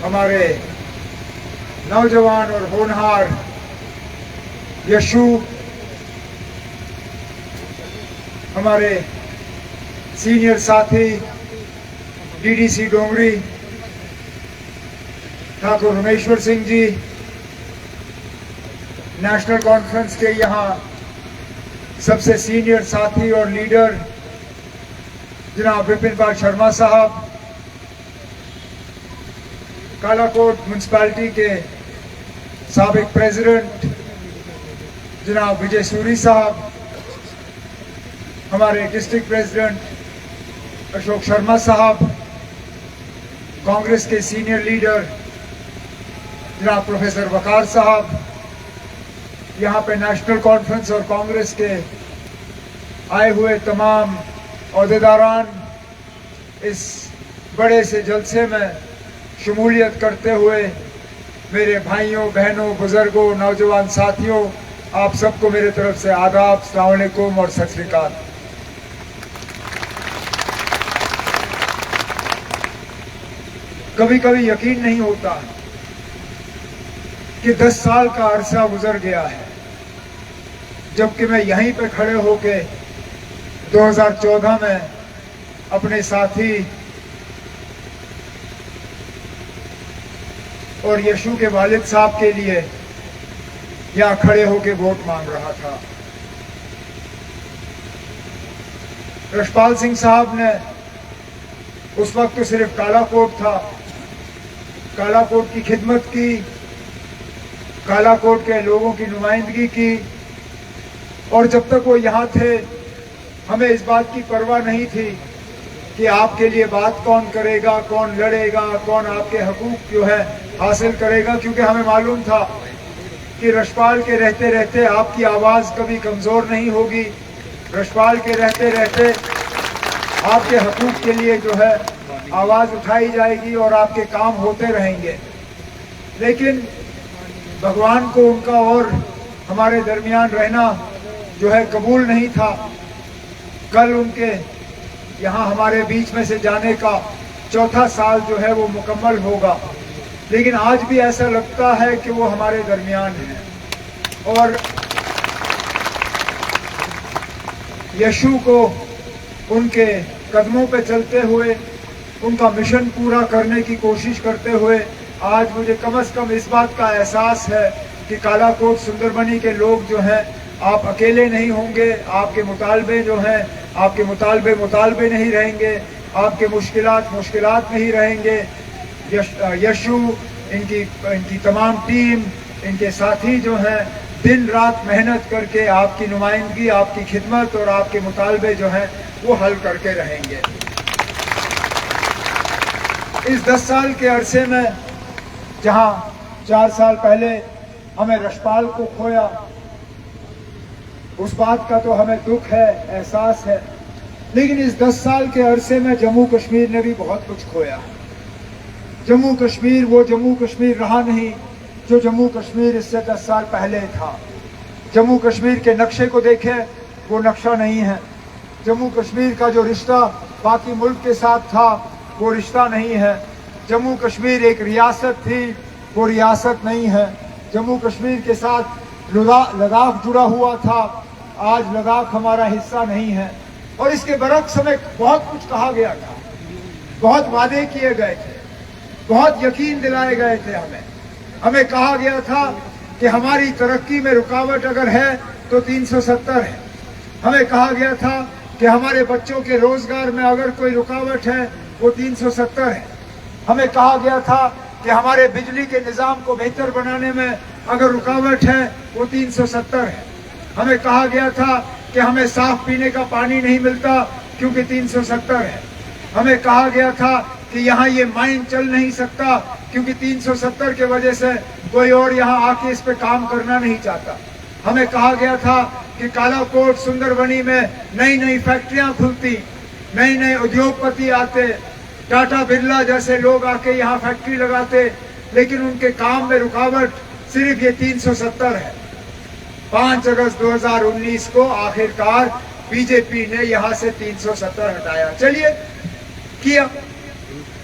हमारे नौजवान और होनहार यशु, हमारे सीनियर साथी डीडीसी डोंगरी ठाकुर रमेश्वर सिंह जी, नेशनल कॉन्फ्रेंस के यहाँ सबसे सीनियर साथी और लीडर जनाब विपिन पाल शर्मा साहब, कालाकोट म्यूनसिपैलिटी के साबिक प्रेसिडेंट जनाब विजय सूरी साहब, हमारे डिस्ट्रिक्ट प्रेसिडेंट अशोक शर्मा साहब, कांग्रेस के सीनियर लीडर जनाब प्रोफेसर वकार साहब, यहाँ पे नेशनल कॉन्फ्रेंस और कांग्रेस के आए हुए तमाम ओहदेदारान, इस बड़े से जलसे में शमूलियत करते हुए मेरे भाइयों बहनों बुजुर्गों नौजवान साथियों, आप सबको मेरे तरफ से आदाब, अस्सलाम वालेकुम और सत श्री अकाल। कभी कभी यकीन नहीं होता कि 10 साल का अरसा गुजर गया है, जबकि मैं यहीं पे खड़े होके 2014 में अपने साथी और यशु के वालिद साहब के लिए यहाँ खड़े होके वोट मांग रहा था। रशपाल सिंह साहब ने उस वक्त तो सिर्फ कालाकोट था, कालाकोट की खिदमत की, कालाकोट के लोगों की नुमाइंदगी की, और जब तक वो यहाँ थे हमें इस बात की परवाह नहीं थी कि आपके लिए बात कौन करेगा, कौन लड़ेगा, कौन आपके हकूक जो है हासिल करेगा, क्योंकि हमें मालूम था कि रशपाल के रहते रहते आपकी आवाज़ कभी कमज़ोर नहीं होगी, रशपाल के रहते रहते आपके हकूक के लिए जो है आवाज़ उठाई जाएगी और आपके काम होते रहेंगे। लेकिन भगवान को उनका और हमारे दरमियान रहना जो है कबूल नहीं था। कल उनके यहाँ हमारे बीच में से जाने का 4था साल जो है वो मुकम्मल होगा, लेकिन आज भी ऐसा लगता है कि वो हमारे दरमियान है। और यशु को उनके कदमों पे चलते हुए, उनका मिशन पूरा करने की कोशिश करते हुए आज मुझे कम से कम इस बात का एहसास है कि कालाकोट सुंदरबनी के लोग जो हैं, आप अकेले नहीं होंगे, आपके मुतालबे जो हैं, आपके मुतालबे नहीं रहेंगे, आपके मुश्किलात नहीं रहेंगे। यशु, इनकी तमाम टीम, इनके साथी जो हैं दिन रात मेहनत करके आपकी नुमाइंदगी, आपकी खिदमत और आपके मुतालबे जो हैं वो हल करके रहेंगे। इस 10 साल के अरसे में जहां 4 साल पहले हमें रशपाल को खोया, उस बात का तो हमें दुख है, एहसास है, लेकिन इस 10 साल के अरसे में जम्मू कश्मीर ने भी बहुत कुछ खोया। जम्मू कश्मीर वो जम्मू कश्मीर रहा नहीं जो जम्मू कश्मीर इससे 10 साल पहले था। जम्मू कश्मीर के नक्शे को देखें, वो नक्शा नहीं है। जम्मू कश्मीर का जो रिश्ता बाकी मुल्क के साथ था वो रिश्ता नहीं है। जम्मू कश्मीर एक रियासत थी, वो रियासत नहीं है। जम्मू कश्मीर के साथ लद्दाख जुड़ा हुआ था, आज लद्दाख हमारा हिस्सा नहीं है। और इसके बरक्स हमें बहुत कुछ कहा गया था, बहुत वादे किए गए थे, बहुत यकीन दिलाए गए थे। हमें कहा गया था कि हमारी तरक्की में रुकावट अगर है तो 370 है। हमें कहा गया था कि हमारे बच्चों के रोजगार में अगर कोई रुकावट है वो 370 है। हमें कहा गया था कि हमारे बिजली के निज़ाम को बेहतर बनाने में अगर रुकावट है वो 370 है। हमें कहा गया था कि हमें साफ पीने का पानी नहीं मिलता क्योंकि 370 है। हमें कहा गया था कि यहाँ ये माइन चल नहीं सकता क्योंकि 370 के वजह से कोई और यहाँ आके इस पे काम करना नहीं चाहता। हमें कहा गया था कि कालाकोट सुंदरबनी में नई नई फैक्ट्रियां खुलती, नए नए उद्योगपति आते, टाटा बिरला जैसे लोग आके यहाँ फैक्ट्री लगाते, लेकिन उनके काम में रुकावट सिर्फ ये 370 है। 5 अगस्त 2019 को आखिरकार बीजेपी ने यहाँ से 370 हटाया। चलिए किया,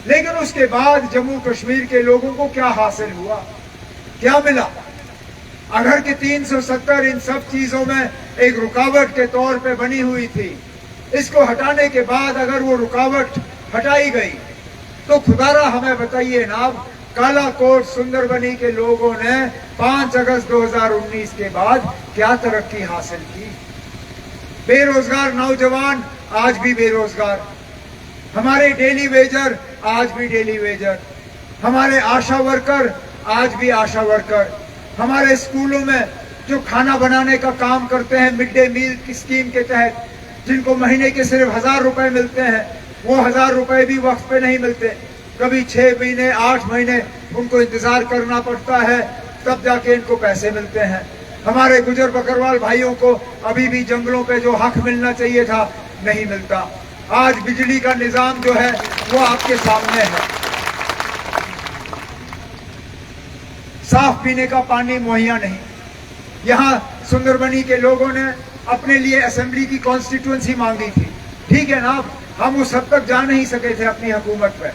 लेकिन उसके बाद जम्मू कश्मीर के लोगों को क्या हासिल हुआ, क्या मिला? अगर कि 370 इन सब चीजों में एक रुकावट के तौर पे बनी हुई थी, इसको हटाने के बाद अगर वो रुकावट हटाई गई तो खुदारा हमें बताइए ना, कालाकोट सुंदरबनी के लोगों ने 5 अगस्त 2019 के बाद क्या तरक्की हासिल की? बेरोजगार नौजवान आज भी बेरोजगार, हमारे डेली वेजर आज भी डेली वेजर, हमारे आशा वर्कर आज भी आशा वर्कर, हमारे स्कूलों में जो खाना बनाने का काम करते हैं मिड डे मील की स्कीम के तहत, जिनको महीने के सिर्फ 1000 रुपए मिलते हैं, वो 1000 रुपए भी वक्त पे नहीं मिलते। कभी 6 महीने 8 महीने उनको इंतजार करना पड़ता है, तब जाके इनको पैसे मिलते हैं। हमारे गुजर बकरवाल भाइयों को अभी भी जंगलों पे जो हक मिलना चाहिए था नहीं मिलता। आज बिजली का निजाम जो है वो आपके सामने है, साफ पीने का पानी मुहैया नहीं। यहाँ सुंदरबनी के लोगों ने अपने लिए असेंबली की कॉन्स्टिट्यूएंसी मांगी थी, ठीक है ना, हम उस हद तक जा नहीं सके थे अपनी हुकूमत पे।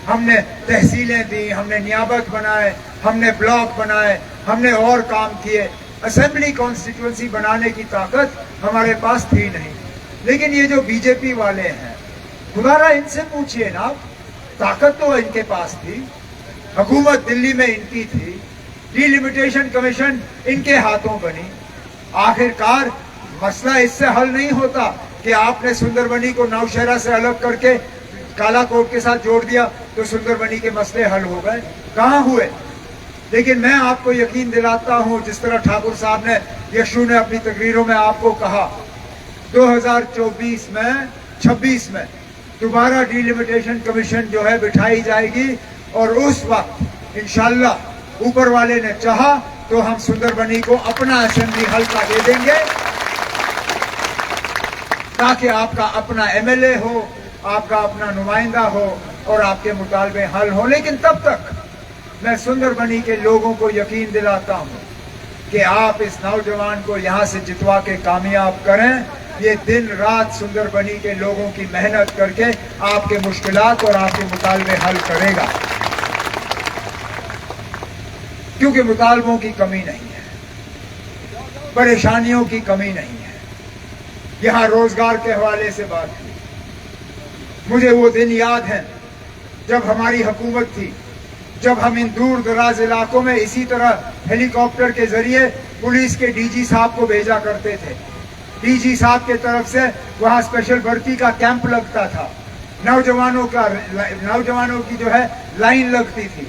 हमने तहसीलें दी, हमने नियाबत बनाए, हमने ब्लॉक बनाए, हमने और काम किए, असेंबली कॉन्स्टिट्यूएंसी बनाने की ताकत हमारे पास थी नहीं। लेकिन ये जो बीजेपी वाले हैं, खुदारा इनसे पूछिए ना, ताकत तो इनके पास थी, हुकूमत दिल्ली में इनकी थी, डिलिमिटेशन कमीशन इनके हाथों बनी। आखिरकार मसला इससे हल नहीं होता कि आपने सुंदरबनी को नौशहरा से अलग करके कालाकोट के साथ जोड़ दिया तो सुंदरबनी के मसले हल हो गए, कहाँ हुए? लेकिन मैं आपको यकीन दिलाता हूं, जिस तरह ठाकुर साहब ने, यशु ने अपनी तकरीरों में आपको कहा, 2024 में 26 में दोबारा डिलिमिटेशन कमीशन जो है बिठाई जाएगी और उस वक्त इंशाल्लाह ऊपर वाले ने चाहा तो हम सुंदरबनी को अपना असेंबली हल्का दे देंगे, ताकि आपका अपना एमएलए हो, आपका अपना नुमाइंदा हो और आपके मुतालबे हल हो। लेकिन तब तक मैं सुंदरबनी के लोगों को यकीन दिलाता हूं कि आप इस नौजवान को यहां से जितवा के कामयाब करें। ये दिन रात सुंदरबनी के लोगों की मेहनत करके आपके मुश्किलात और आपके मुतालबे हल करेगा, क्योंकि मुतालबों की कमी नहीं है, परेशानियों की कमी नहीं है। यहां रोजगार के हवाले से बात हुई, मुझे वो दिन याद है जब हमारी हुकूमत थी, जब हम इन दूर दराज इलाकों में इसी तरह हेलीकॉप्टर के जरिए पुलिस के डीजी साहब को भेजा करते थे। डीजी साहब के तरफ से वहां स्पेशल भर्ती का कैंप लगता था, नौजवानों की जो है लाइन लगती थी।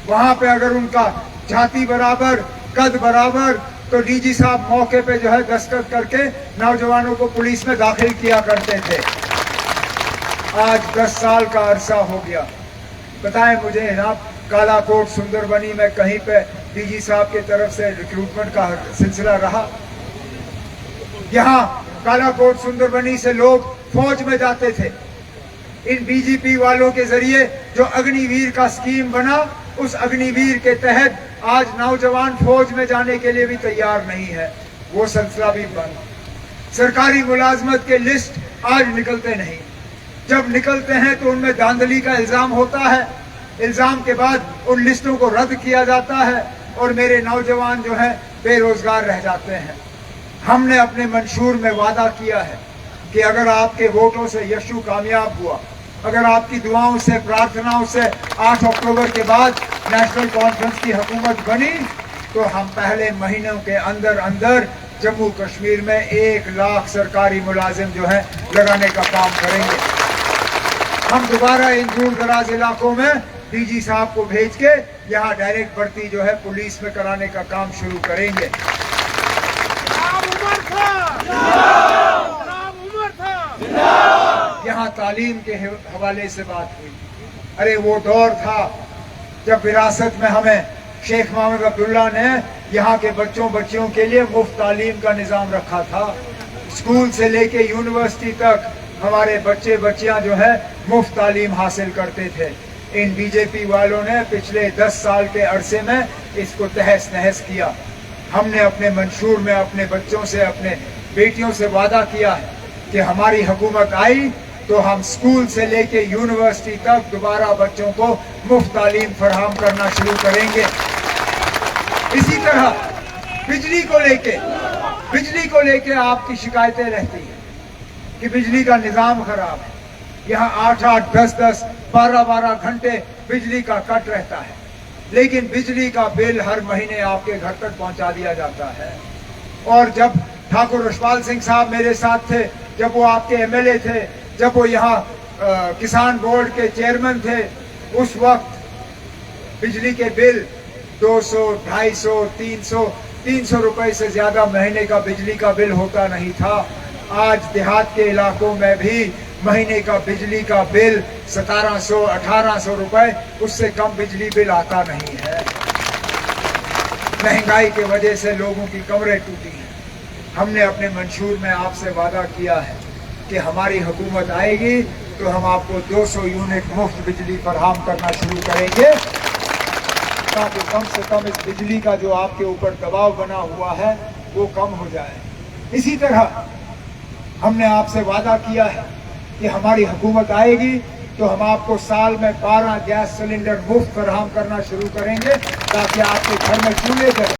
वहां पे अगर उनका छाती बराबर, कद बराबर, तो डीजी साहब मौके पे जो है दस्तखत करके नौजवानों को पुलिस में दाखिल किया करते थे। आज 10 साल का अरसा हो गया, बताएं मुझे जनाब, कालाकोट सुंदरबनी में कहीं पे डीजी साहब की तरफ से रिक्रूटमेंट का सिलसिला रहा? यहाँ कालाकोट सुंदरबनी से लोग फौज में जाते थे। इन बीजेपी वालों के जरिए जो अग्निवीर का स्कीम बना, उस अग्निवीर के तहत आज नौजवान फौज में जाने के लिए भी तैयार नहीं है, वो सिलसिला भी बंद। सरकारी मुलाजमत के लिस्ट आज निकलते नहीं, जब निकलते हैं तो उनमें धांधली का इल्जाम होता है, इल्जाम के बाद उन लिस्टों को रद्द किया जाता है और मेरे नौजवान जो है बेरोजगार रह जाते हैं। हमने अपने मंशूर में वादा किया है कि अगर आपके वोटों से यशु कामयाब हुआ, अगर आपकी दुआओं से, प्रार्थनाओं से 8 अक्टूबर के बाद नेशनल कॉन्फ्रेंस की हुकूमत बनी, तो हम पहले महीनों के अंदर अंदर जम्मू कश्मीर में 1 लाख सरकारी मुलाजिम जो है लगाने का काम करेंगे। हम दोबारा इन दूर दराज इलाकों में डीजी साहब को भेज के यहाँ डायरेक्ट भर्ती जो है पुलिस में कराने का काम शुरू करेंगे। यहाँ तालीम के हवाले से बात हुई, अरे वो दौर था जब विरासत में हमें शेख मोहम्मद अब्दुल्ला ने यहाँ के बच्चों बच्चियों के लिए मुफ्त तालीम का निज़ाम रखा था। स्कूल से लेके यूनिवर्सिटी तक हमारे बच्चे बच्चियां जो है मुफ्त तालीम हासिल करते थे। इन बीजेपी वालों ने पिछले 10 साल के अरसे में इसको तहस नहस किया। हमने अपने मंशूर में अपने बच्चों से, अपने बेटियों से वादा किया है कि हमारी हुकूमत आई तो हम स्कूल से लेके यूनिवर्सिटी तक दोबारा बच्चों को मुफ्त तालीम फराहम करना शुरू करेंगे। इसी तरह बिजली को लेके आपकी शिकायतें रहती हैं कि बिजली का निज़ाम खराब है। यहाँ 8-8, 10-10, 12-12 घंटे बिजली का कट रहता है, लेकिन बिजली का बिल हर महीने आपके घर तक पहुंचा दिया जाता है। और जब ठाकुर यशपाल सिंह साहब मेरे साथ थे, जब वो आपके एमएलए थे, जब वो यहाँ किसान बोर्ड के चेयरमैन थे, उस वक्त बिजली के बिल 200, 250, 300 रुपए से ज्यादा महीने का बिजली का बिल होता नहीं था। आज देहात के इलाकों में भी महीने का बिजली का बिल 1700, 1800 रुपए, उससे कम बिजली बिल आता नहीं है। महंगाई की वजह से लोगों की कमरें टूटी हैं। हमने अपने मंशूर में आपसे वादा किया है कि हमारी हुकूमत आएगी तो हम आपको 200 यूनिट मुफ्त बिजली फराहम करना शुरू करेंगे, ताकि कम से कम इस बिजली का जो आपके ऊपर दबाव बना हुआ है वो कम हो जाए। इसी तरह हमने आपसे वादा किया है कि हमारी हुकूमत आएगी तो हम आपको साल में 12 गैस सिलेंडर मुफ्त फराहम करना शुरू करेंगे, ताकि आपके घर में चूल्हे जले।